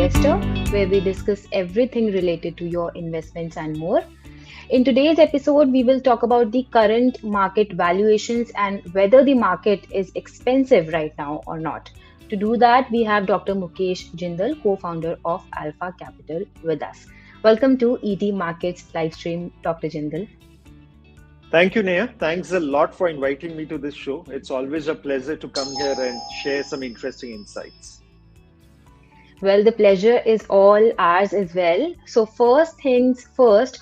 Investor, where we discuss everything related to your investments and more. In today's episode, we will talk about the current market valuations and whether the market is expensive right now or not. To do that, we have Dr. Mukesh Jindal, co-founder of Alpha Capital, with us. Welcome to ET Markets livestream, Dr. Jindal. Thank you, Neha. Thanks a lot for inviting me to this show. It's always a pleasure to come here and share some interesting insights. Well, the pleasure is all ours as well. So, first things first,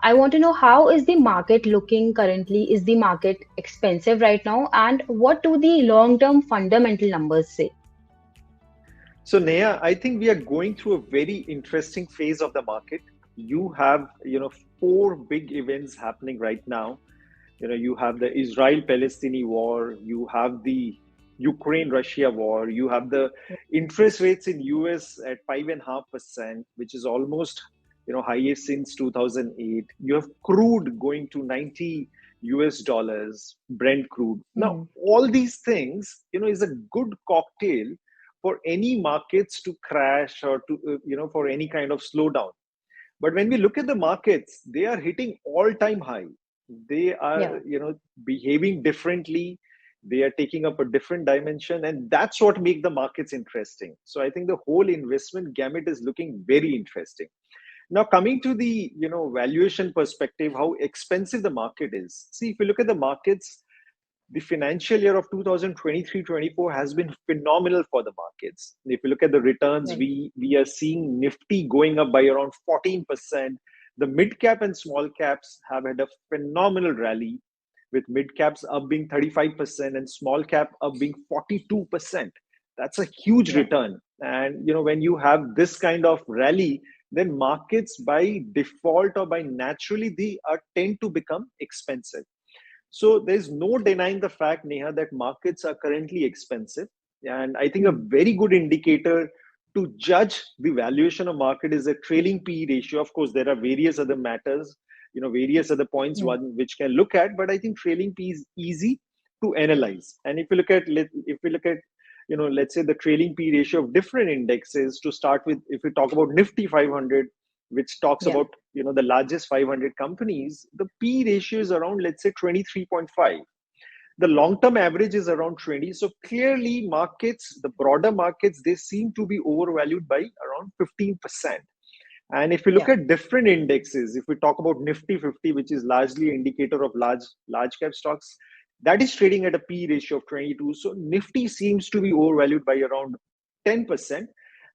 I want to know, how is the market looking currently? Is the market expensive right now? And what do the long-term fundamental numbers say? So, Neha, I think we are going through a very interesting phase of the market. You have, four big events happening right now. You have the Israel-Palestinian war, you have the Ukraine-Russia war, you have the interest rates in US at 5.5%, which is almost, highest since 2008. You have crude going to 90 US dollars, Brent crude. Now, all these things, is a good cocktail for any markets to crash or to, for any kind of slowdown. But when we look at the markets, they are hitting all-time high. They Yeah. are, behaving differently. They are taking up a different dimension, and that's what makes the markets interesting. So I think the whole investment gamut is looking very interesting. Now, coming to the valuation perspective, how expensive the market is. See, if you look at the markets, the financial year of 2023-24 has been phenomenal for the markets. If you look at the returns, Right. we are seeing Nifty going up by around 14%. The mid cap and small caps have had a phenomenal rally, with mid caps up being 35% and small cap up being 42%. That's a huge Yeah. return. And when you have this kind of rally, then markets by default or by naturally they are tend to become expensive. So there's no denying the fact, Neha, that markets are currently expensive. And I think a Hmm. very good indicator to judge the valuation of market is a trailing P ratio. Of course, there are various other matters, various other points Hmm. one which can look at, but I think trailing P is easy to analyze. And if we look at, let's say the trailing P ratio of different indexes, to start with, if we talk about Nifty 500, which talks Yeah. about the largest 500 companies, the P ratio is around, let's say, 23.5. The long term average is around 20. So clearly markets, the broader markets, they seem to be overvalued by around 15%. And if we look Yeah. at different indexes, if we talk about Nifty 50, which is largely an indicator of large cap stocks, that is trading at a P ratio of 22. So Nifty seems to be overvalued by around 10%.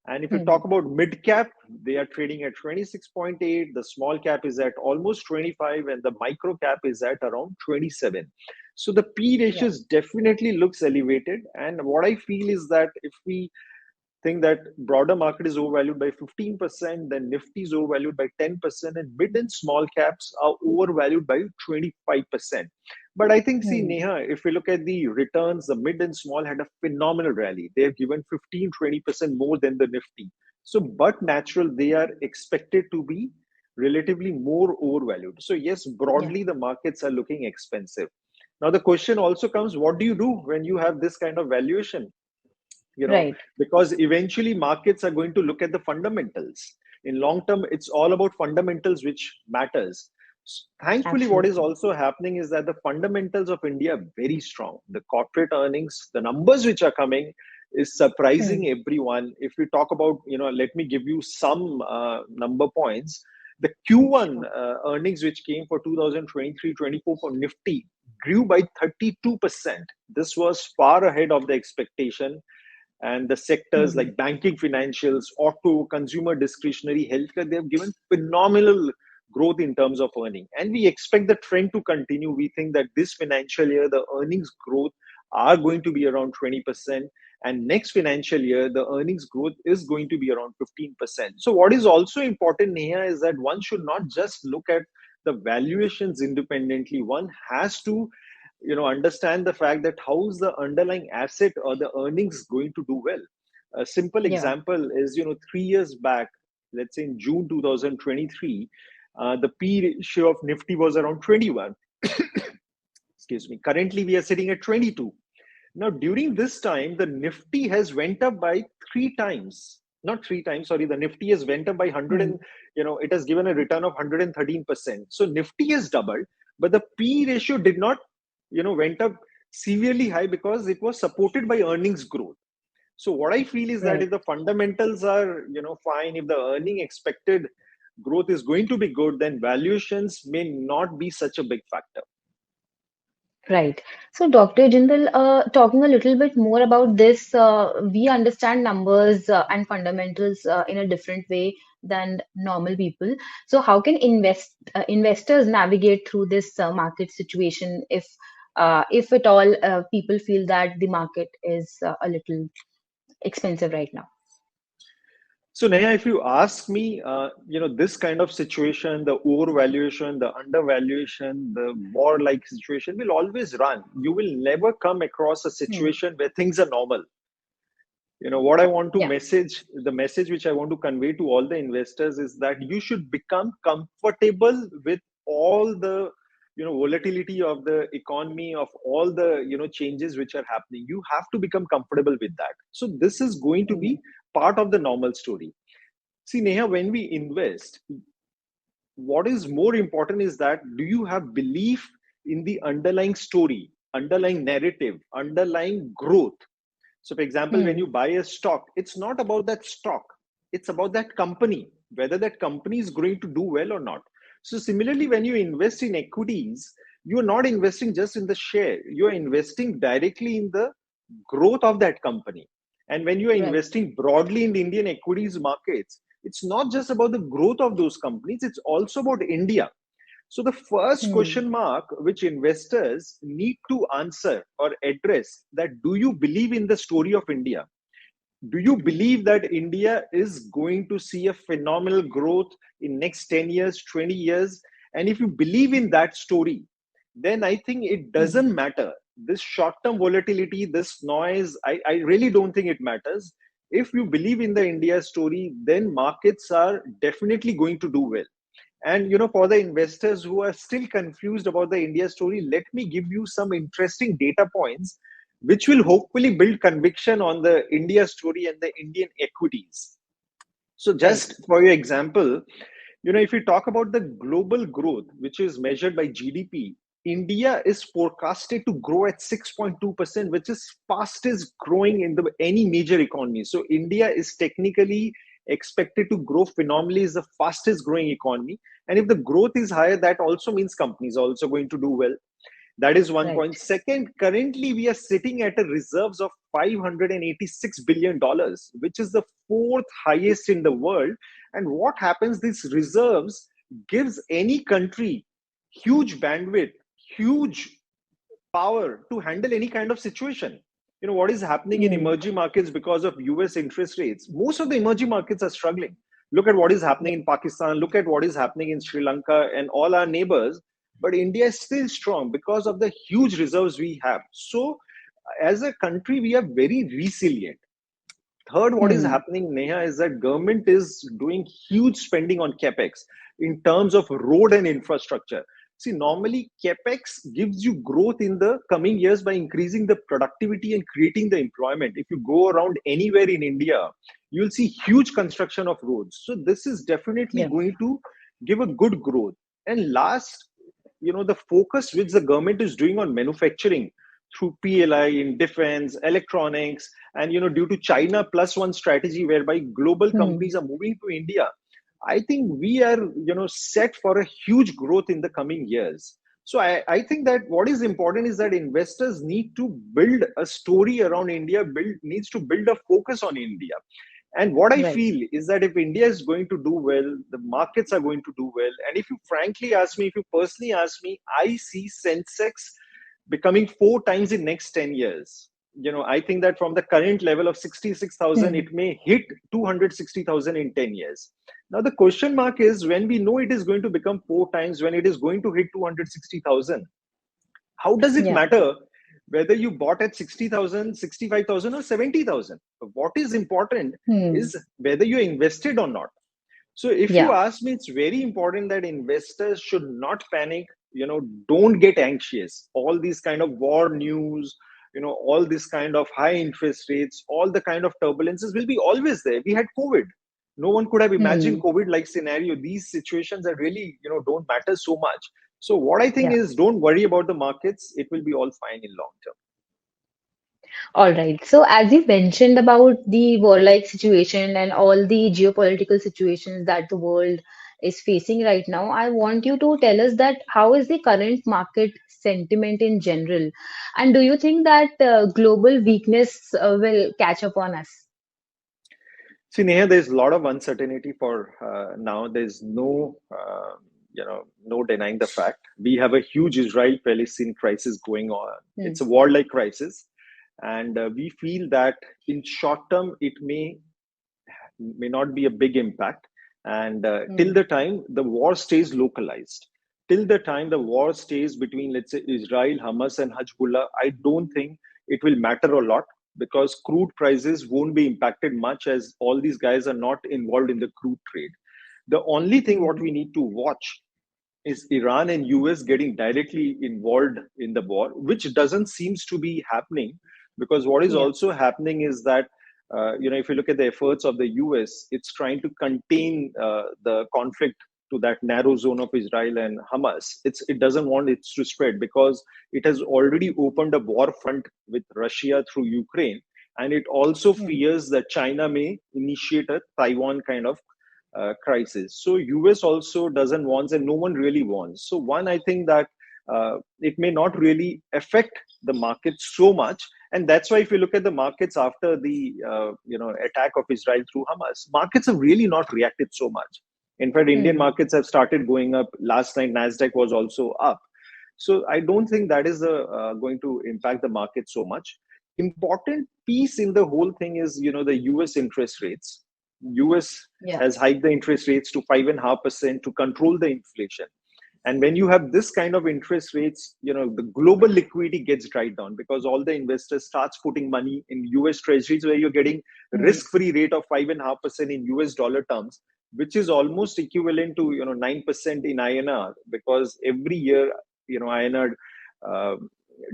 And if you Hmm. talk about mid cap, they are trading at 26.8. The small cap is at almost 25, and the micro cap is at around 27. So the P Yeah. ratios definitely looks elevated. And what I feel is that if we think that broader market is overvalued by 15%, then Nifty is overvalued by 10%, and mid and small caps are overvalued by 25%. But I think, see, Hmm. Neha, if we look at the returns, the mid and small had a phenomenal rally. They have given 15-20% more than the Nifty. So, but natural, they are expected to be relatively more overvalued. So, yes, Yeah. broadly, the markets are looking expensive. Now, the question also comes, what do you do when you have this kind of valuation? Right. Because eventually markets are going to look at the fundamentals. In long term, it's all about fundamentals which matters. Thankfully, what is Absolutely. also happening is that the fundamentals of India are very strong. The corporate earnings, the numbers which are coming, is Hmm. surprising everyone. If we talk about, let me give you some number points. The Q1 Sure. earnings which came for 2023-24 for Nifty grew by 32%. This was far ahead of the expectation. And the sectors Hmm. like banking, financials, auto, consumer discretionary, healthcare, they have given phenomenal growth in terms of earning. And we expect the trend to continue. We think that this financial year, the earnings growth are going to be around 20%. And next financial year, the earnings growth is going to be around 15%. So, what is also important, Neha, is that one should not just look at the valuations independently. One has to understand the fact that how's the underlying asset or the earnings going to do well. A simple Yeah. example is 3 years back, let's say in June 2023, the P ratio of Nifty was around 21. Excuse me. Currently we are sitting at 22. Now during this time the Nifty has went up by 3 times. not 3 times, sorry, the Nifty has went up by 100 Hmm. and, it has given a return of 113%. So Nifty has doubled, but the P ratio did not, went up severely high because it was supported by earnings growth. So what I feel is that Right. if the fundamentals are, fine, if the earning expected growth is going to be good, then valuations may not be such a big factor. Right. So, Dr. Jindal, talking a little bit more about this, we understand numbers and fundamentals in a different way than normal people. So, how can investors navigate through this market situation if at all people feel that the market is a little expensive right now? So, Neha, if you ask me, this kind of situation, the overvaluation, the undervaluation, the war-like situation will always run. You will never come across a Hmm. situation where things are normal. What I want to Yeah. message, the message which I want to convey to all the investors is that you should become comfortable with all the, volatility of the economy, of all the, changes which are happening. You have to become comfortable with that. So this is going to Hmm. be part of the normal story. See, Neha, when we invest, what is more important is that do you have belief in the underlying story, underlying narrative, underlying growth? So, for example, when Hmm. you buy a stock, it's not about that stock, it's about that company, whether that company is going to do well or not. So, similarly, when you invest in equities, you are not investing just in the share, you are investing directly in the growth of that company. And when you are Right. investing broadly in the Indian equities markets, it's not just about the growth of those companies, it's also about India. So, the first Hmm. question mark which investors need to answer or address, that do you believe in the story of India? Do you believe that India is going to see a phenomenal growth in next 10 years, 20 years? And if you believe in that story, then I think it Hmm. doesn't matter. This short term volatility, this noise, I really don't think it matters. If you believe in the India story, then markets are definitely going to do well. And for the investors who are still confused about the India story, let me give you some interesting data points which will hopefully build conviction on the India story and the Indian equities. So, Right. just for your example, if you talk about the global growth, which is measured by GDP, India is forecasted to grow at 6.2%, which is fastest growing in the any major economy. So India is technically expected to grow phenomenally, is the fastest growing economy. And if the growth is higher, that also means companies are also going to do well. That is one Right. point. Second, currently we are sitting at a reserves of $586 billion, which is the fourth highest in the world. And what happens? These reserves gives any country huge bandwidth, huge power to handle any kind of situation. What is happening in Hmm. emerging markets because of US interest rates? Most of the emerging markets are struggling. Look at what is happening Yeah. in Pakistan, look at what is happening in Sri Lanka and all our neighbors. But India is still strong because of the huge reserves we have. So, as a country, we are very resilient. Third, what is Hmm. happening, Neha, is that government is doing huge spending on capex in terms of road and infrastructure. See, normally capex gives you growth in the coming years by increasing the productivity and creating the employment. If you go around anywhere in India, you'll see huge construction of roads. So this is definitely Yeah. going to give a good growth. And last, the focus which the government is doing on manufacturing through PLI in defense, electronics, and due to China plus one strategy whereby global Hmm. companies are moving to India, I think we are set for a huge growth in the coming years. So I think that what is important is that investors need to build a story around India, needs to build a focus on India. And what I Right. feel is that if India is going to do well, the markets are going to do well. And if you frankly ask me, if you personally ask me, I see Sensex becoming 4 times in next 10 years. I think that from the current level of 66,000, Hmm. it may hit 260,000 in 10 years. Now, the question mark is when we know it is going to become 4 times, when it is going to hit 260,000, how does it Yeah. matter whether you bought at 60,000, 65,000, or 70,000? What is important Hmm. is whether you invested or not. So if you Yeah. ask me, it's very important that investors should not panic. Don't get anxious. All these kind of war news, all this kind of high interest rates, all the kind of turbulences will be always there. We had COVID. No one could have imagined Hmm. COVID like scenario. These situations are really, don't matter so much. So what I think Yeah. is, don't worry about the markets. It will be all fine in long term. All right. So, as you mentioned about the war-like situation and all the geopolitical situations that the world is facing right now, I want you to tell us that how is the current market sentiment in general? And do you think that global weakness will catch up on us? See, Neha, there's a lot of uncertainty for now. There's no denying the fact. We have a huge Israel-Palestine crisis going on. Hmm. It's a war-like crisis, and we feel that in short term it may not be a big impact. And till Hmm. the time the war stays localized, till the time the war stays between, let's say, Israel, Hamas, and Hezbollah, I don't think it will matter a lot, because crude prices won't be impacted much, as all these guys are not involved in the crude trade. The only thing what Hmm. we need to watch is Iran and US getting directly involved in the war, which doesn't seems to be happening, because what is Yeah. also happening is that if you look at the efforts of the US, it's trying to contain the conflict to that narrow zone of Israel and Hamas. It doesn't want it to spread, because it has already opened a war front with Russia through Ukraine, and it also Hmm. fears that China may initiate a Taiwan kind of crisis. So US also doesn't want, and no one really wants. So one, I think that it may not really affect the market so much, and that's why if you look at the markets after the attack of Israel through Hamas, markets have really not reacted so much. In fact, Indian Hmm. markets have started going up. Last night, Nasdaq was also up. So I don't think that is going to impact the market so much. Important piece in the whole thing is, the US interest rates. US Yeah. has hiked the interest rates to 5.5% to control the inflation. And when you have this kind of interest rates, the global liquidity gets dried down, because all the investors starts putting money in US treasuries, where you're getting Hmm. risk-free rate of 5.5% in US dollar terms, which is almost equivalent to 9% in INR, because every year INR uh,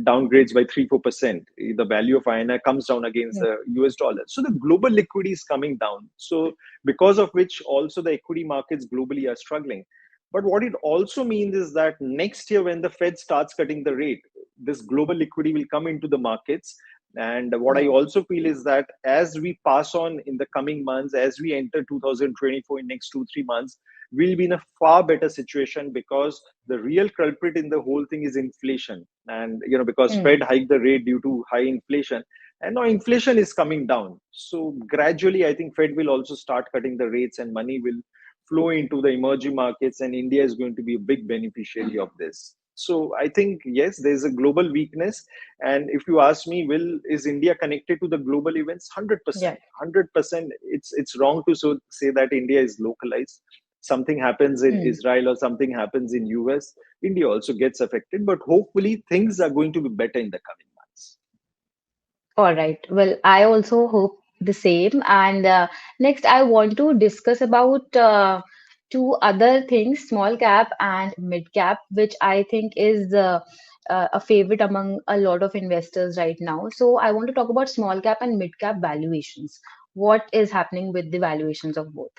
downgrades by 3-4%. The value of INR comes down against Hmm. the US dollar. So the global liquidity is coming down. So because of which also the equity markets globally are struggling. But what it also means is that next year, when the Fed starts cutting the rate, this global liquidity will come into the markets. And what I Yeah. also feel is that as we pass on in the coming months, as we enter 2024 in next 2-3 months, we'll be in a far better situation, because the real culprit in the whole thing is inflation. And because Hmm. Fed hiked the rate due to high inflation, and now inflation is coming down. So gradually, I think Fed will also start cutting the rates, and money will flow into the emerging markets, and India is going to be a big beneficiary of this. So I think, yes, there's a global weakness. And if you ask me, will is India connected to the global events? 100%. Yeah. 100%. It's wrong to say that India is localized. Something happens in Hmm. Israel or something happens in US, India also gets affected. But hopefully things are going to be better in the coming months. All right. Well, I also hope the same. And next, I want to discuss about two other things, small cap and mid cap, which I think is a favorite among a lot of investors right now. So I want to talk about small cap and mid cap valuations. What is happening with the valuations of both?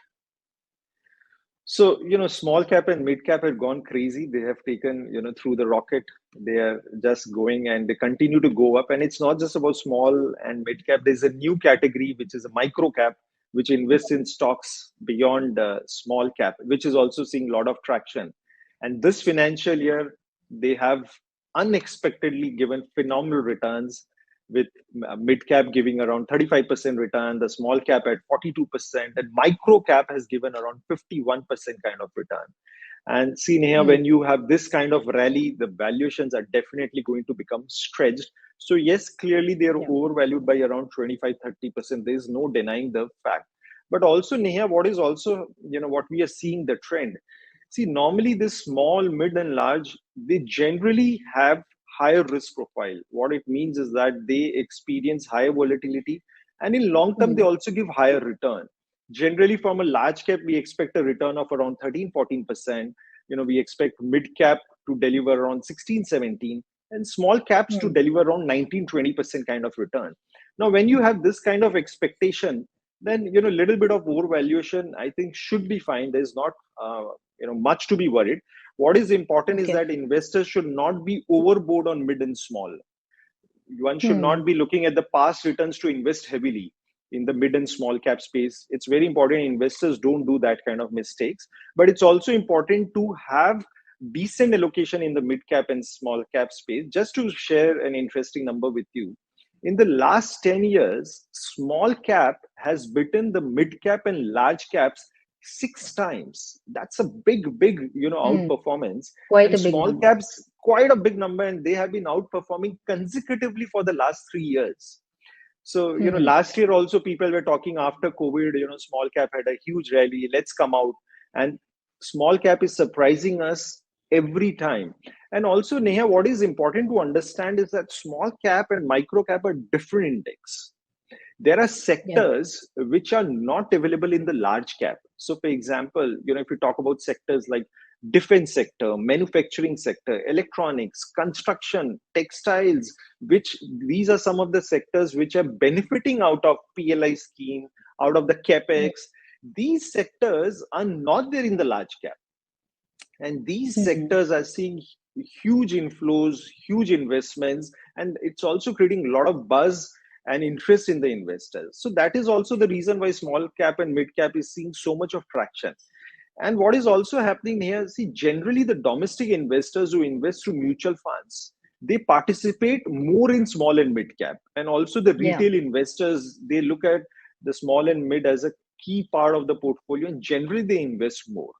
So, small cap and mid cap have gone crazy. They have taken, through the rocket. They are just going, and they continue to go up. And it's not just about small and mid cap. There's a new category, which is a micro cap, which invests in stocks beyond small cap, which is also seeing a lot of traction. And this financial year, they have unexpectedly given phenomenal returns, with mid cap giving around 35% return, the small cap at 42%, and micro cap has given around 51% kind of return. And see, Neha, Hmm. when you have this kind of rally, the valuations are definitely going to become stretched. So, yes, clearly they are Yeah. overvalued by around 25-30%. There is no denying the fact. But also, Neha, what is also, what we are seeing the trend. See, normally this small, mid, and large, they generally have higher risk profile. What it means is that they experience higher volatility, and in long term, they Hmm. also give higher return. Generally, from a large cap, we expect a return of around 13-14%. We expect mid cap to deliver around 16-17, and small caps to Hmm. deliver around 19-20% kind of return. Now, when you have this kind of expectation, then little bit of overvaluation I think should be fine. There's not much to be worried. What is important is Okay. that investors should not be overboard on mid and small. One should Hmm. not be looking at the past returns to invest heavily in the mid and small cap space. It's very important investors don't do that kind of mistakes. But it's also important to have decent allocation in the mid cap and small cap space. Just to share an interesting number with you, in the last 10 years, small cap has beaten the mid cap and large caps 6 times. That's a big Hmm. outperformance. Quite And a big small number. caps quite a big number, and they have been outperforming consecutively for the last 3 years. So Hmm. last year also people were talking after COVID, small cap had a huge rally, let's come out. And small cap is surprising us every time. And also, Neha, what is important to understand is that small cap and micro cap are different index. There are Yeah. sectors which are not available in the large cap. So for example, if you talk about sectors like defense sector, manufacturing sector, electronics, construction, textiles, which these are some of the sectors which are benefiting out of PLI scheme, out of the Hmm. capex. These sectors are not there in the large cap, and these Hmm. sectors are seeing huge inflows, huge investments, and it's also creating a lot of buzz and interest in the investors. So that is also the reason why small cap and mid cap is seeing so much of traction. And what is also happening here, see, generally the domestic investors who invest through mutual funds, they participate more in small and mid cap. And also the Yeah. retail investors, they look at the small and mid as a key part of the portfolio, and generally they invest more.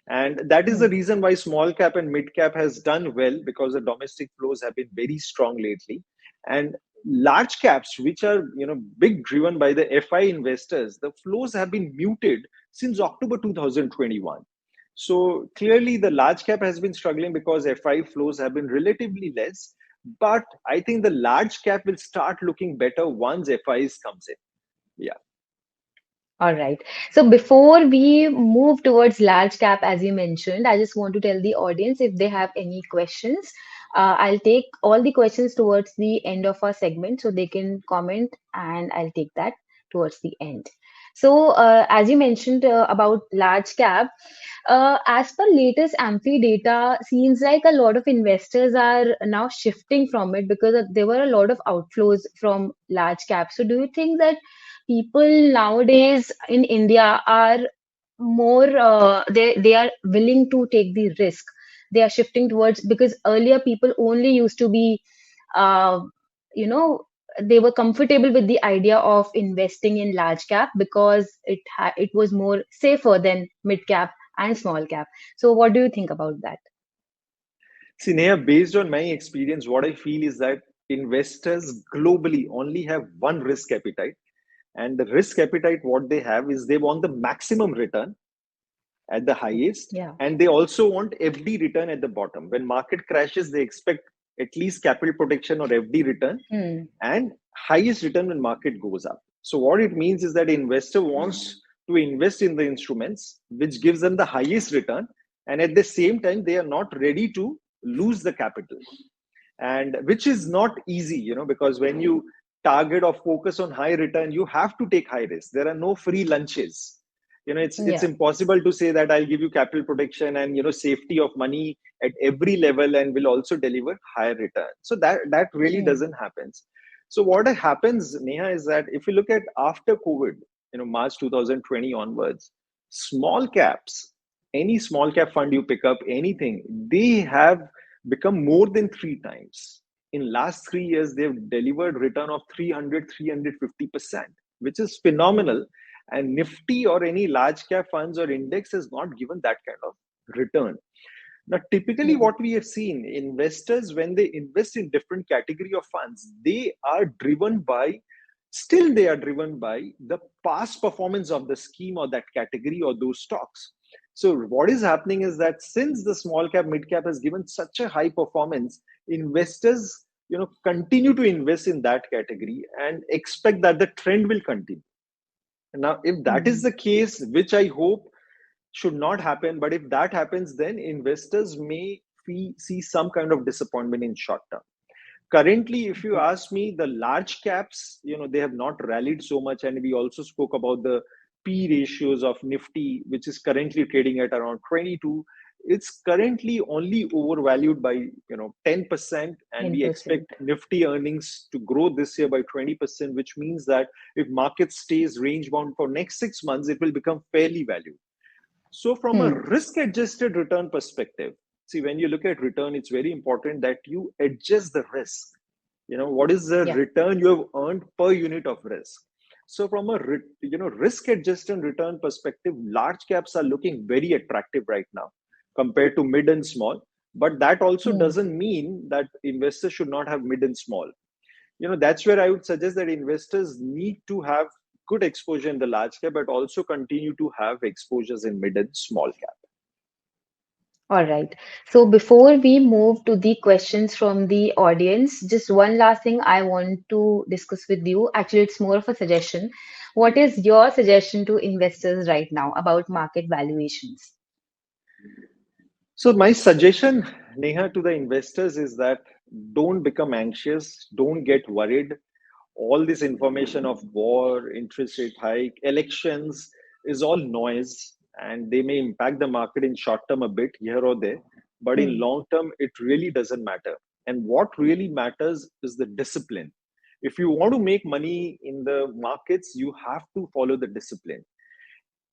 And that is the Hmm. reason why small cap and mid cap has done well, because the domestic flows have been very strong lately. And large caps, which are big driven by the FI investors, the flows have been muted since October 2021. So clearly the large cap has been struggling because FI flows have been relatively less. But I think the large cap will start looking better once FIs comes in. Yeah. All right. So before we move towards large cap, as you mentioned, I just want to tell the audience if they have any questions. I'll take all the questions towards the end of our segment so they can comment, and I'll take that towards the end. So, as you mentioned about large cap, as per latest Amphi data, seems like a lot of investors are now shifting from it because there were a lot of outflows from large cap. So, do you think that people nowadays in India are more they are willing to take the risk? They are shifting towards, because earlier people only used to be uh, you know they were comfortable with the idea of investing in large cap because it was more safer than mid cap and small cap. So what do you think about that? See, Neha, based on my experience, what I feel is that investors globally only have one risk appetite. And the risk appetite, what they have is they want the maximum return at the highest, Yeah. and they also want FD return at the bottom. When market crashes, they expect at least capital protection or FD return, Hmm. and highest return when market goes up. So what it means is that investor wants to invest in the instruments which gives them the highest return, and at the same time they are not ready to lose the capital, and which is not easy, because when you target or focus on high return, you have to take high risk. There are no free lunches. It's Yeah. impossible to say that I'll give you capital protection and safety of money at every level and will also deliver higher return. So that really Hmm. doesn't happen. So what happens, Neha, is that if you look at after COVID, March 2020 onwards, small caps, any small cap fund you pick up, anything, they have become more than 3 times. In last 3 years, they've delivered return of 300, 350%, which is Hmm. phenomenal. And Nifty or any large cap funds or index has not given that kind of return. Now, typically Hmm. what we have seen, investors, when they invest in different category of funds, they are driven by the past performance of the scheme or that category or those stocks. So what is happening is that since the small cap, mid cap has given such a high performance, investors, continue to invest in that category and expect that the trend will continue. Now, if that is Hmm. the case, which I hope should not happen, but if that happens, then investors may see some kind of disappointment in short term. Currently, if you ask me, the large caps, they have not rallied so much. And we also spoke about the P ratios of Nifty, which is currently trading at around 22. It's currently only overvalued by 10%, and we 10%. expect Nifty earnings to grow this year by 20%, which means that if market stays range bound for next 6 months, it will become fairly valued. So, from a Hmm. risk adjusted return perspective, see, when you look at return, it's very important that you adjust the risk. What is the Yeah. return you have earned per unit of risk? So, from a risk adjusted return perspective, large caps are looking very attractive right now compared to mid and small. But that also Hmm. doesn't mean that investors should not have mid and small. That's where I would suggest that investors need to have good exposure in the large cap, but also continue to have exposures in mid and small cap. All right. So before we move to the questions from the audience, just one last thing I want to discuss with you. Actually, it's more of a suggestion. What is your suggestion to investors right now about market valuations? So my suggestion, Neha, to the investors is that don't become anxious, don't get worried. All this information of war, interest rate hike, elections is all noise, and they may impact the market in short term a bit here or there, but in Hmm. long term, it really doesn't matter. And what really matters is the discipline. If you want to make money in the markets, you have to follow the discipline.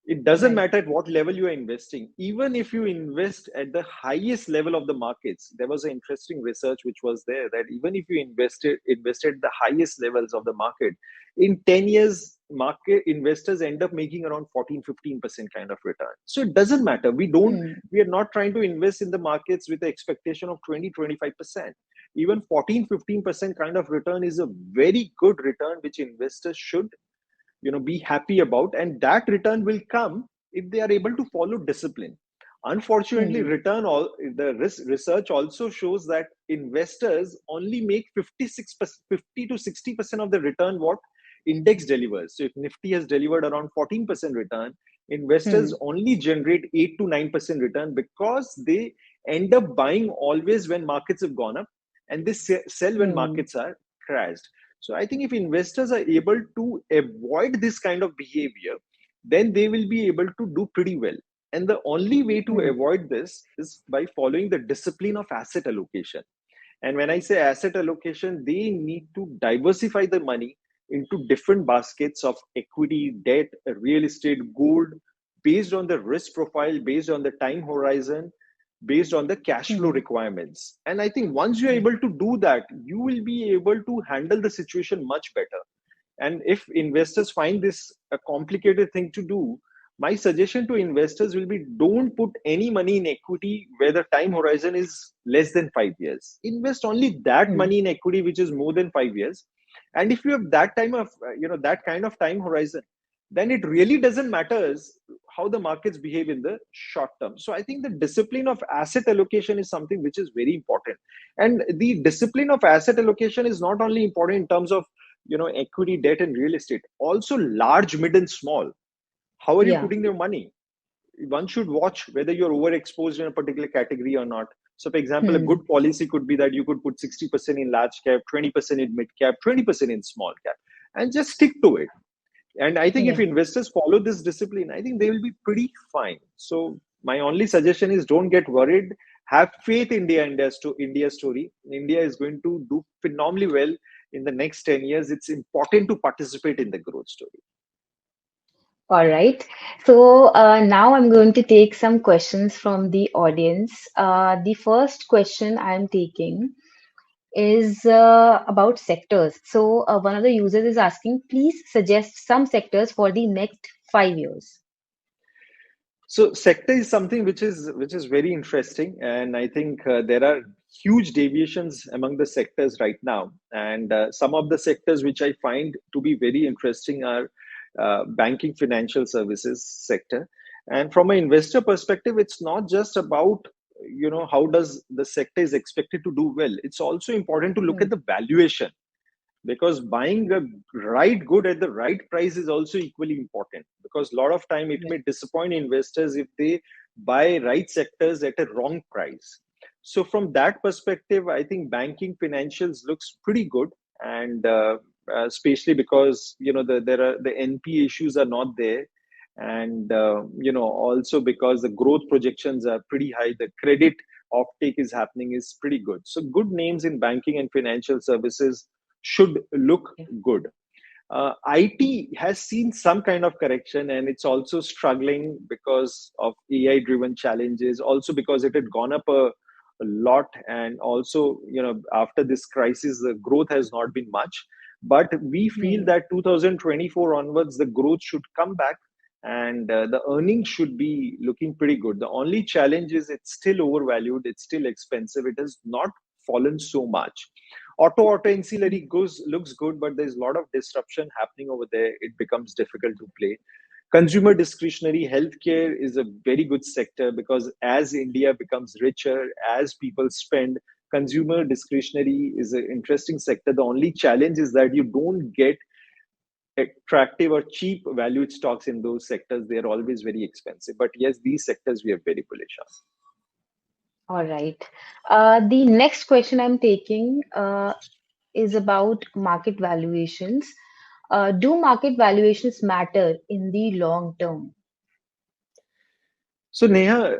It doesn't Right. matter at what level you are investing. Even if you invest at the highest level of the markets, there was an interesting research which was there that even if you invested the highest levels of the market, in 10 years market investors end up making around 14-15% kind of return. So it doesn't matter. Hmm. We are not trying to invest in the markets with the expectation of 20-25%. Even 14-15% kind of return is a very good return which investors should be happy about, and that return will come if they are able to follow discipline. Unfortunately, Hmm. return all the research also shows that investors only make 50 to 60% of the return what index delivers. So if Nifty has delivered around 14% return, investors Hmm. only generate 8 to 9% return because they end up buying always when markets have gone up, and they sell when Hmm. markets are crashed. So I think if investors are able to avoid this kind of behavior, then they will be able to do pretty well. And the only way to Hmm. avoid this is by following the discipline of asset allocation. And when I say asset allocation, they need to diversify the money into different baskets of equity, debt, real estate, gold, based on the risk profile, based on the time horizon, based on the cash flow Hmm. requirements. And I think once you're Right. able to do that, you will be able to handle the situation much better. And if investors find this a complicated thing to do, my suggestion to investors will be don't put any money in equity where the time horizon is less than 5 years. Invest only that Hmm. money in equity which is more than 5 years. And if you have that time of, that kind of time horizon, then it really doesn't matter how the markets behave in the short term. So I think the discipline of asset allocation is something which is very important. And the discipline of asset allocation is not only important in terms of equity, debt, and real estate, also large, mid, and small. How are you Yeah. putting your money? One should watch whether you're overexposed in a particular category or not. So for example, a Hmm. good policy could be that you could put 60% in large cap, 20% in mid cap, 20% in small cap, and just stick to it. And I think if Yeah. investors follow this discipline, I think they will be pretty fine. So my only suggestion is don't get worried. Have faith in India story. India is going to do phenomenally well in the next 10 years. It's important to participate in the growth story. All right. So now I'm going to take some questions from the audience. The first question I'm taking is about sectors. So one of the users is asking, please suggest some sectors for the next 5 years. So sector is something which is very interesting, and I think there are huge deviations among the sectors right now. And some of the sectors which I find to be very interesting are banking, financial services sector. And from an investor perspective, it's not just about how does the sector is expected to do well. It's also important to look Hmm. at the valuation, because buying a right good at the right price is also equally important, because a lot of time it may Right. disappoint investors if they buy right sectors at a wrong price. So from that perspective, I think banking financials looks pretty good, and especially because there are the NP issues are not there, and also because the growth projections are pretty high, the credit offtake is happening is pretty good. So good names in banking and financial services should look Okay. good. IT has seen some kind of correction, and it's also struggling because of AI driven challenges, also because it had gone up a lot. And also, after this crisis, the growth has not been much. But we feel Hmm. that 2024 onwards, the growth should come back, and the earnings should be looking pretty good. The only challenge is it's still overvalued, it's still expensive, it has not fallen so much. Auto ancillary goes looks good, but there's a lot of disruption happening over there. It becomes difficult to play. Consumer discretionary healthcare is a very good sector because as India becomes richer, as people spend, consumer discretionary is an interesting sector. The only challenge is that you don't get attractive or cheap valued stocks in those sectors. They're always very expensive. But yes, these sectors we are very bullish on. All right. The next question I'm taking is about market valuations. Do market valuations matter in the long term? So Neha,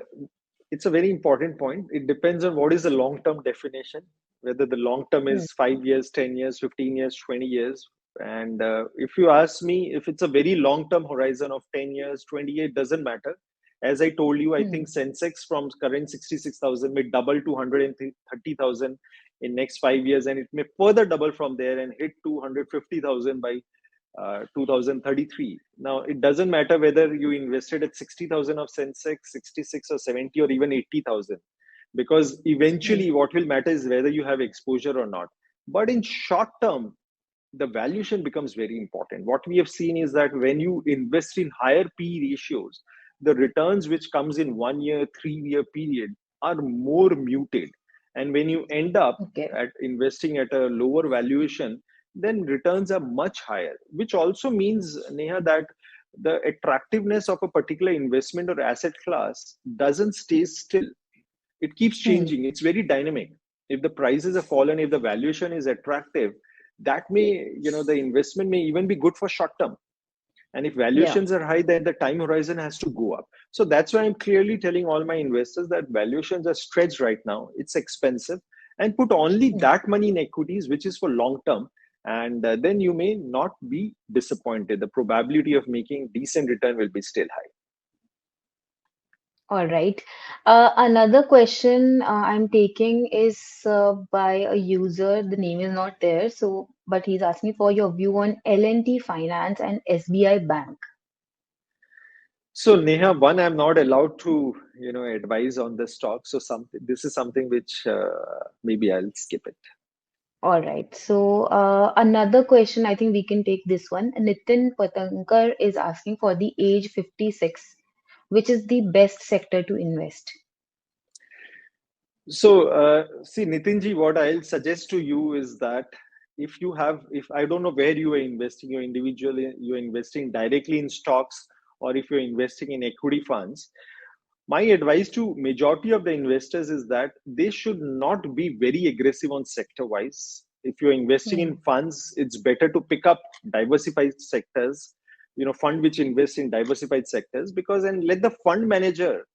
it's a very important point. It depends on what is the long term definition, whether the long term Hmm. is 5 years, 10 years, 15 years, 20 years. And if you ask me, if it's a very long term horizon of 10 years, 20 years, it doesn't matter. As I told you, I Hmm. think Sensex from current 66,000 may double to 130,000 in next 5 years, and it may further double from there and hit 250,000 by 2033. Now, it doesn't matter whether you invested at 60,000 of Sensex, 66 or 70 or even 80,000, because Hmm. eventually what will matter is whether you have exposure or not. But in short term, the valuation becomes very important. What we have seen is that when you invest in higher P ratios, the returns which comes in 1 year, 3 year period are more muted. And when you end up Okay. at investing at a lower valuation, then returns are much higher, which also means, Neha, that the attractiveness of a particular investment or asset class doesn't stay still. It keeps Hmm. changing. It's very dynamic. If the prices have fallen, if the valuation is attractive, that may, the investment may even be good for short term. And if Yeah. valuations are high, then the time horizon has to go up. So that's why I'm clearly telling all my investors that valuations are stretched right now. It's expensive, and put only Hmm. that money in equities, which is for long term. And then you may not be disappointed. The probability of making decent return will be still high. All right. Another question I'm taking is by a user. The name is not there, so but he's asking for your view on L&T Finance and SBI Bank. So Neha, one, I'm not allowed to, advise on the stock. So something, this is something which maybe I'll skip it. All right. So another question, I think we can take this one. Nitin Patankar is asking for the age 56, which is the best sector to invest. So see, Nitinji, what I'll suggest to you is that if I don't know where you are investing, you're investing directly in stocks, or if you're investing in equity funds. My advice to majority of the investors is that they should not be very aggressive on sector wise. If you're investing Hmm. in funds, it's better to pick up diversified sectors, fund which invest in diversified sectors, because and let the fund manager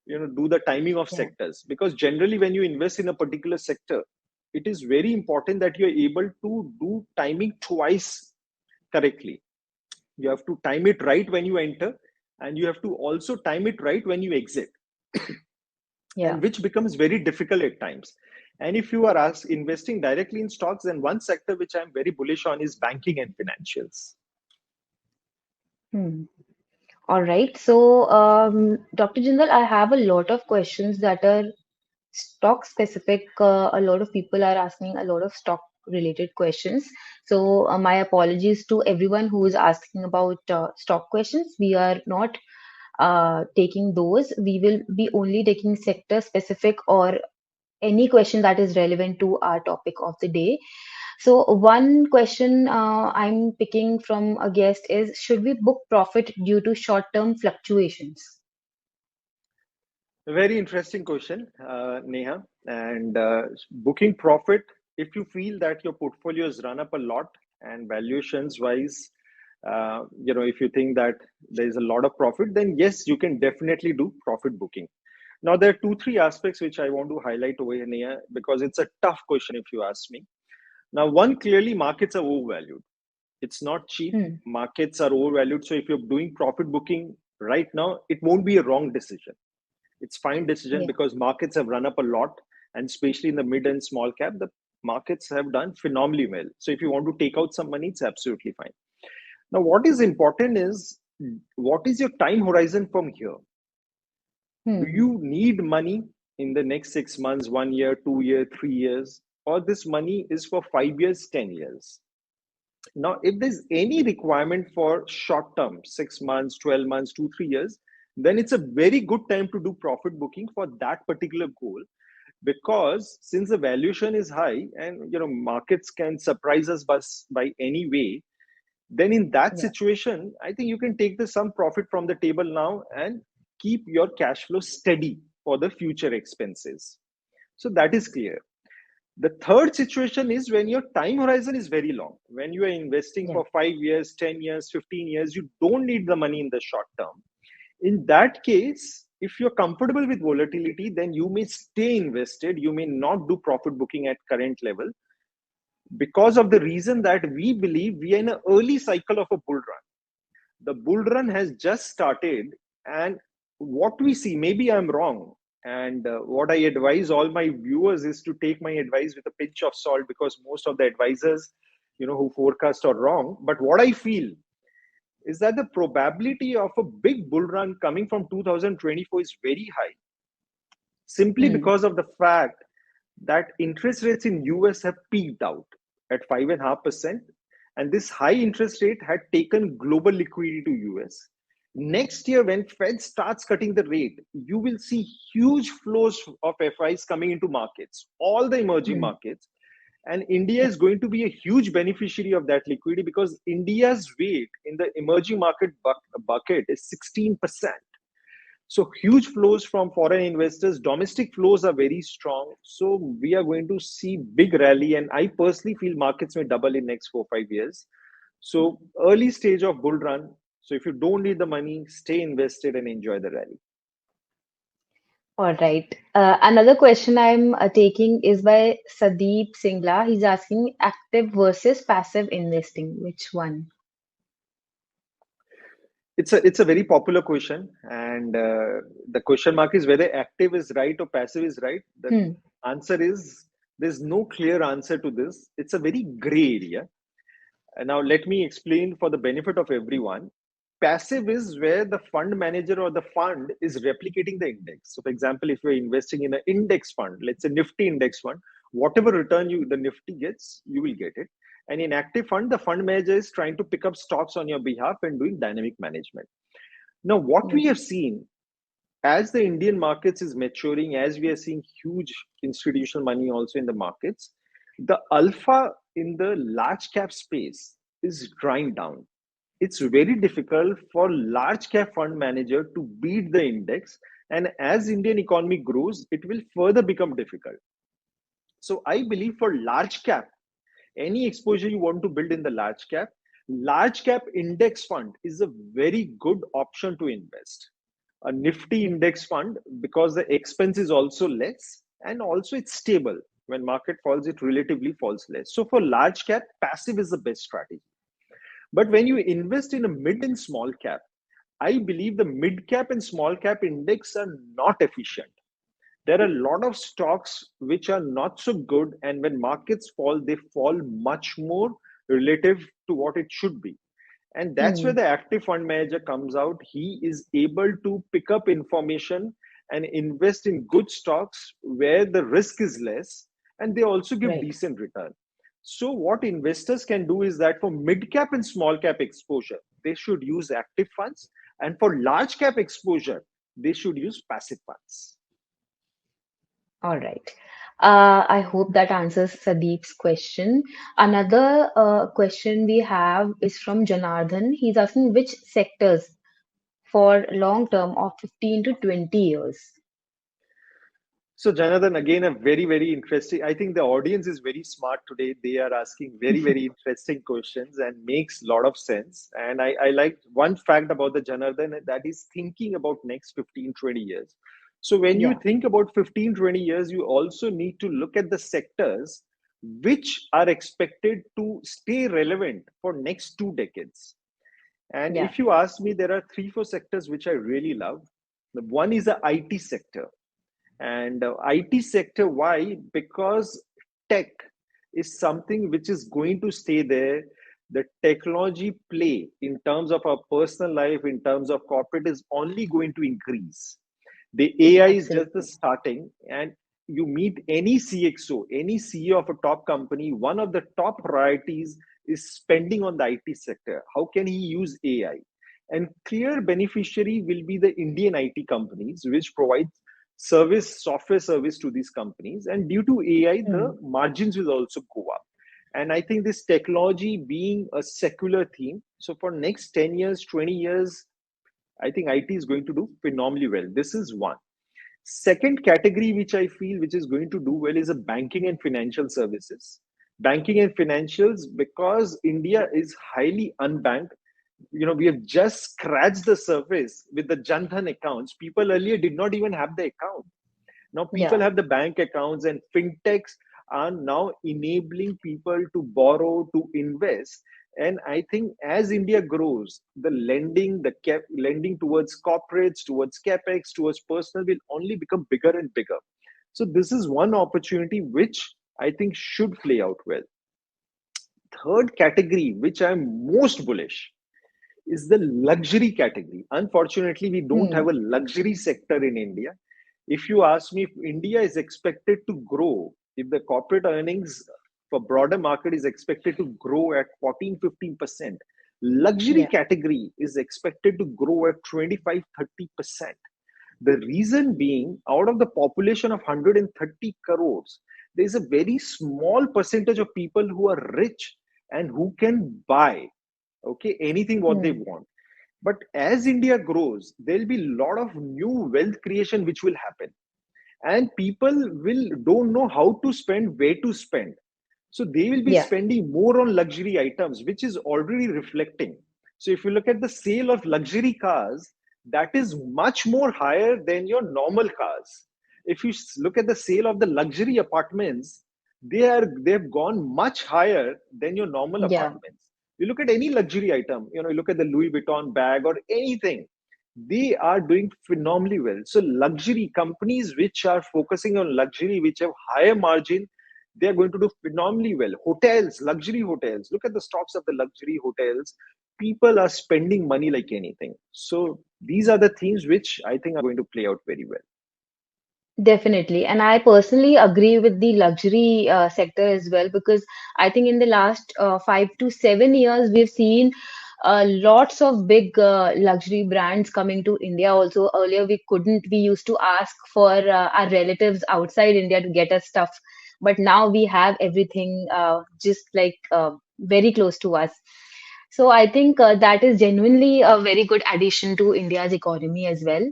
do the timing of Yeah. sectors, because generally when you invest in a particular sector, it is very important that you're able to do timing twice correctly. You have to time it right when you enter, and you have to also time it right when you exit, Yeah. and which becomes very difficult at times. And if you are investing directly in stocks, then one sector which I'm very bullish on is banking and financials. Hmm. All right. So, Dr. Jindal, I have a lot of questions that are stock specific. A lot of people are asking a lot of stock related questions. So, my apologies to everyone who is asking about stock questions. We are not taking those. We will be only taking sector specific or any question that is relevant to our topic of the day. So, one question I'm picking from a guest is: should we book profit due to short term fluctuations? Very interesting question, Neha. And booking profit, if you feel that your portfolio has run up a lot and valuations wise, if you think that there is a lot of profit, then yes, you can definitely do profit booking. Now, there are two, three aspects which I want to highlight over here, Neha, because it's a tough question if you ask me. Now, one, clearly markets are overvalued. It's not cheap. Hmm. Markets are overvalued. So if you're doing profit booking right now, it won't be a wrong decision. It's fine decision Yeah. because markets have run up a lot, and especially in the mid and small cap, the markets have done phenomenally well. So if you want to take out some money, it's absolutely fine. Now, what is important is what is your time horizon from here? Do Hmm. you need money in the next 6 months, 1 year, 2 year, 3 years, or this money is for 5 years, 10 years? Now, if there's any requirement for short term, 6 months, 12 months, 2, 3 years, then it's a very good time to do profit booking for that particular goal. Because since the valuation is high and markets can surprise us by any way, then in that Yeah. situation, I think you can take the some profit from the table now and keep your cash flow steady for the future expenses. So that is clear. The third situation is when your time horizon is very long. When you are investing Yeah. for 5 years, 10 years, 15 years, you don't need the money in the short term. In that case, if you're comfortable with volatility, then you may stay invested. You may not do profit booking at current level because of the reason that we believe we are in an early cycle of a bull run. The bull run has just started, and what we see, maybe I'm wrong, and what I advise all my viewers is to take my advice with a pinch of salt because most of the advisors who forecast are wrong. But what I feel is that the probability of a big bull run coming from 2024 is very high, simply Hmm. because of the fact that interest rates in US have peaked out at 5.5%, and this high interest rate had taken global liquidity to US. Next year, when Fed starts cutting the rate, you will see huge flows of FIs coming into markets, all the emerging Hmm. markets. And India Yeah. is going to be a huge beneficiary of that liquidity because India's weight in the emerging market bucket is 16%. So huge flows from foreign investors. Domestic flows are very strong. So we are going to see big rally, and I personally feel markets may double in next 4 5 years. So early stage of bull run. So if you don't need the money, stay invested and enjoy the rally. All right. Another question I'm taking is by Sadeep Singla. He's asking active versus passive investing. Which one? It's a very popular question, and the question mark is whether active is right or passive is right. The Hmm. answer is there's no clear answer to this. It's a very gray area. And now let me explain for the benefit of everyone. Passive is where the fund manager or the fund is replicating the index. So, for example, if you're investing in an index fund, let's say Nifty index fund, whatever return you the Nifty gets, you will get it. And in active fund, the fund manager is trying to pick up stocks on your behalf and doing dynamic management. Now, what Yeah. we have seen as the Indian markets is maturing, as we are seeing huge institutional money also in the markets, the alpha in the large cap space is drying down. It's very difficult for large cap fund manager to beat the index, and as Indian economy grows, it will further become difficult. So I believe for large cap, any exposure you want to build in the large cap index fund is a very good option to invest. A Nifty Yeah. index fund because the expense is also less and also it's stable. When market falls, it relatively falls less. So for large cap, passive is the best strategy. But when you invest in a mid and small cap, I believe the mid cap and small cap index are not efficient. There are a lot of stocks which are not so good, and when markets fall, they fall much more relative to what it should be. And that's where Hmm. the active fund manager comes out. He is able to pick up information and invest in good stocks where the risk is less and they also give Right. decent return. So what investors can do is that for mid cap and small cap exposure, they should use active funds, and for large cap exposure, they should use passive funds. All right. I hope that answers Sadeep's question. Another question we have is from Janardhan. He's asking which sectors for long term of 15 to 20 years. So, Jonathan, again, a very, very interesting. I think the audience is very smart today. They are asking very, very interesting questions and makes a lot of sense. And I like one fact about the Jonathan that is thinking about next 15, 20 years. So, when you Yeah. think about 15, 20 years, you also need to look at the sectors which are expected to stay relevant for next 2 decades. And Yeah. if you ask me, there are three, four sectors which I really love. The one is the IT sector. And IT sector, why? Because tech is something which is going to stay there. The technology play in terms of our personal life, in terms of corporate, is only going to increase. The AI is just the Absolutely. starting, and you meet any CXO, any CEO of a top company, one of the top priorities is spending on the IT sector. How can he use AI? And clear beneficiary will be the Indian IT companies, which provide software service to these companies. And due to AI, the Hmm. margins will also go up. And I think this technology being a secular theme, so for next 10 years, 20 years, I think IT is going to do phenomenally well. This is one. Second category, which I feel which is going to do well, is a banking and financial services. Banking and financials, because India is highly unbanked. We have just scratched the surface with the Jandhan accounts. People earlier did not even have the account. Now people Yeah. have the bank accounts, and fintechs are now enabling people to borrow, to invest. And I think as India grows, the lending, lending towards corporates, towards capex, towards personal will only become bigger and bigger. So this is one opportunity which I think should play out well. Third category, which I'm most bullish, is the luxury category. Unfortunately, we don't have Hmm. a luxury sector in India. If you ask me, if India is expected to grow, if the corporate earnings for broader market is expected to grow at 14, 15%, luxury Yeah. category is expected to grow at 25, 30%. The reason being, out of the population of 130 crores, there is a very small percentage of people who are rich and who can buy, okay, anything what they Hmm. want. But as India grows, there'll be a lot of new wealth creation which will happen, and people will don't know how to spend, where to spend. So they will be Yeah. spending more on luxury items, which is already reflecting. So if you look at the sale of luxury cars, that is much more higher than your normal cars. If you look at the sale of the luxury apartments, they've gone much higher than your normal Yeah. apartments. You look at any luxury item, you look at the Louis Vuitton bag or anything, they are doing phenomenally well. So luxury companies which are focusing on luxury, which have higher margin, they are going to do phenomenally well. Hotels, luxury hotels, look at the stocks of the luxury hotels. People are spending money like anything. So these are the themes which I think are going to play out very well. Definitely. And I personally agree with the luxury sector as well, because I think in the last 5 to 7 years, we've seen lots of big luxury brands coming to India. Also, earlier we used to ask for our relatives outside India to get us stuff. But now we have everything just like very close to us. So I think that is genuinely a very good addition to India's economy as well.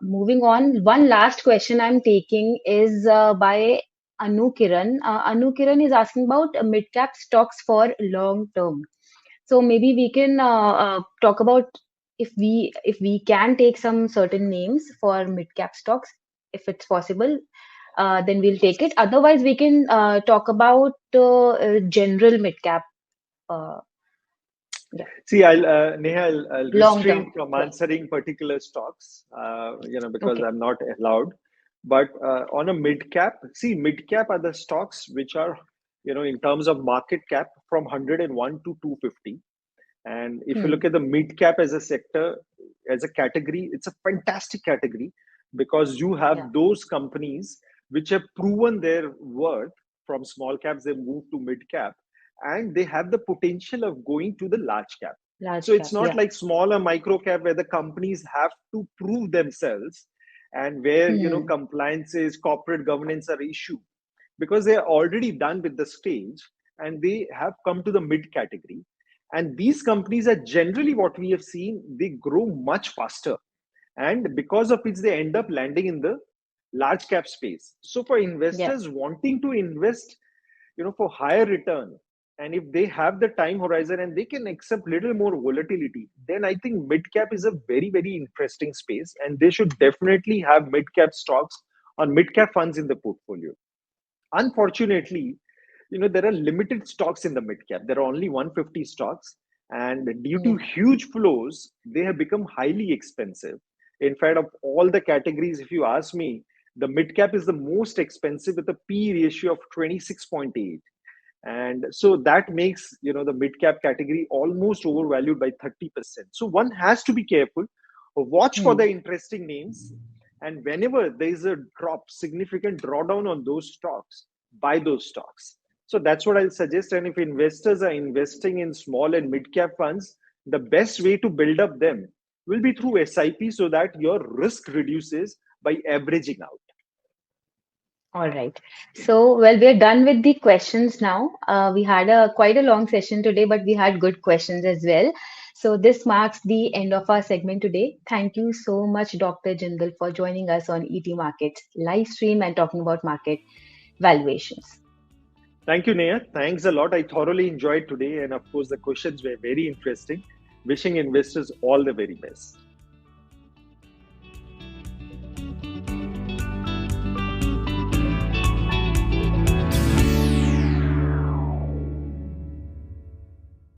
Moving on, one last question I'm taking is by Anu Kiran. Anu Kiran is asking about mid-cap stocks for long term. So maybe we can talk about if we can take some certain names for mid-cap stocks, if it's possible. Then we'll take it. Otherwise, we can talk about general mid-cap. Uh, yeah, See, Neha, I'll long refrain term. from Yeah. answering particular stocks, because Okay. I'm not allowed. But on a mid cap, see, mid cap are the stocks which are, in terms of market cap from 101 to 250. And if you Hmm. look at the mid cap as a sector, as a category, it's a fantastic category because you Yeah. have those companies which have proven their worth. From small caps, they move to mid cap, and they have the potential of going to the large cap. So Large it's cap. not Yeah. like small or micro cap where the companies have to prove themselves and where Hmm. compliances, corporate governance are issue, because they are already done with the stage and they have come to the mid category. And these companies are generally, what we have seen, they grow much faster, and because of which they end up landing in the large cap space. So for Yeah. investors wanting to invest, for higher return, and if they have the time horizon and they can accept little more volatility, then I think mid cap is a very, very interesting space, and they should definitely have mid cap stocks or mid cap funds in the portfolio. Unfortunately, there are limited stocks in the mid cap. There are only 150 stocks, and due to Yeah. huge flows, they have become highly expensive. In fact, of all the categories, if you ask me, the mid cap is the most expensive with a P ratio of 26.8. And so that makes the mid cap category almost overvalued by 30%. So one has to be careful, watch for Hmm. the interesting names, and whenever there is a significant drawdown on those stocks, buy those stocks. So that's what I'll suggest. And if investors are investing in small and mid cap funds, the best way to build up them will be through SIP, so that your risk reduces by averaging out. All right. So, well, we're done with the questions now. We had a quite a long session today, but we had good questions as well. So, this marks the end of our segment today. Thank you so much, Dr. Jindal, for joining us on ET Markets live stream and talking about market valuations. Thank you, Neha. Thanks a lot. I thoroughly enjoyed today. And of course, the questions were very interesting. Wishing investors all the very best.